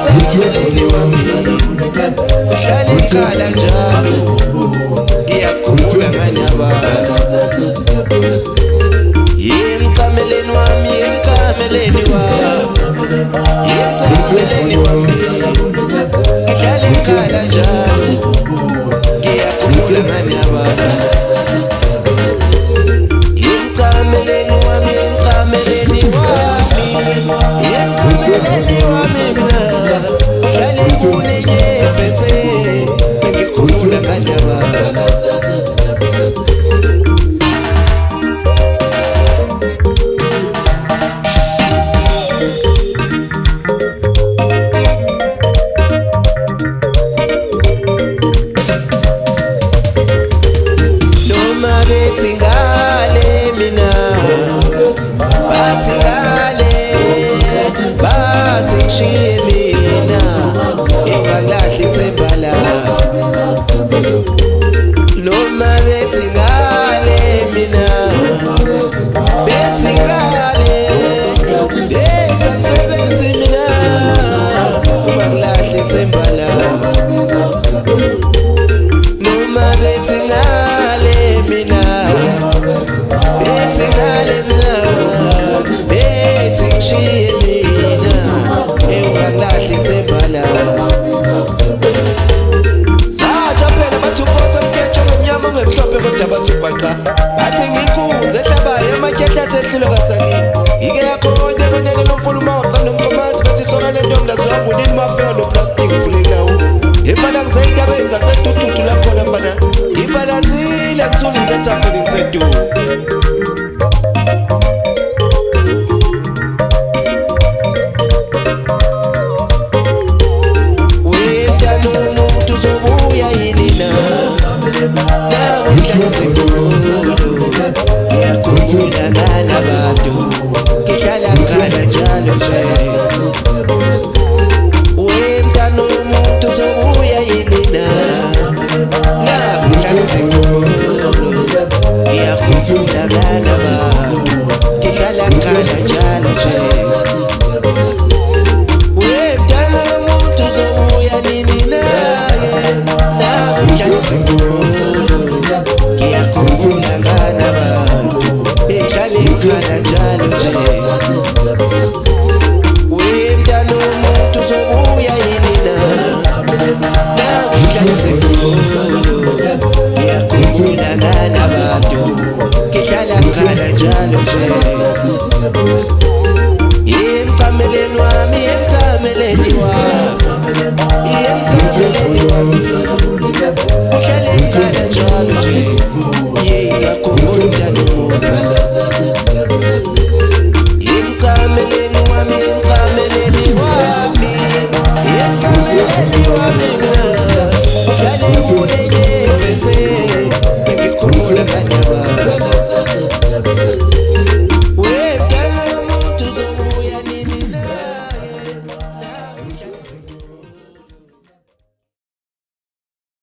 emcameleni wami uhlala ikhala njalo ngiyakhumbula ngani abantu emcameleni wami emcameleni wami uhlala ikhala njalo ngiyakhumbula ngani abantu emcameleni wami emcameleni wami mina uhlala ikunenye bese ngikhumbula ngani abantu bathi ngikuze ehlabayo emakhehla athehlule kasanini ike yakhona konele nomfuna umawuqa nomkomazi bathi songa le ntombi lazwabunini mafeka noplastic vulekawo imana ngiseyindabeni zasedududu lakhona mbana ibalanzile ngithula ngisethafeni ngisedudu wetana umuntu uzobuya yini na ngiyakhumbula ngani abantu ngihlala ngikhala njalo nje wemntana umuntu uzobuya yini na ngiyakhumbula ngani abantu ngihlala ngikhala njalo nje wemntana umuntu uzobuya nini na ngiyakhumbula ngani abantu ngihlala ngikhala njalo nje wemntana umuntu uzobuya yini na ngiyakhumbula ngani abantu ngihlala ngikhala njalo nje emcameleni wami emcameleni wami uhlala ngikhala njalo nje ngiyakhumbula umntana umuntu